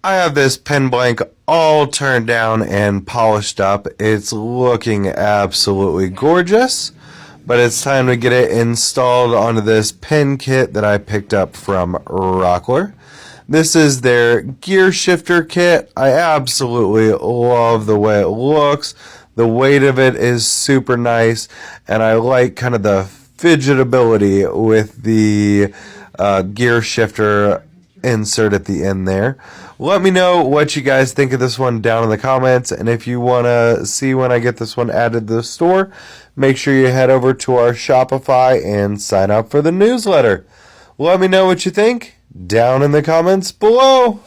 I have this pen blank all turned down and polished up. It's looking absolutely gorgeous, but it's time to get it installed onto this pen kit that I picked up from Rockler. This is their gear shifter kit. I absolutely love the way it looks. The weight of it is super nice, and I like kind of the fidgetability with the gear shifter insert at the end there. Let me know what you guys think of this one down in the comments, and if you want to see when I get this one added to the store, make sure you head over to our Shopify and sign up for the newsletter. Let me know what you think down in the comments below.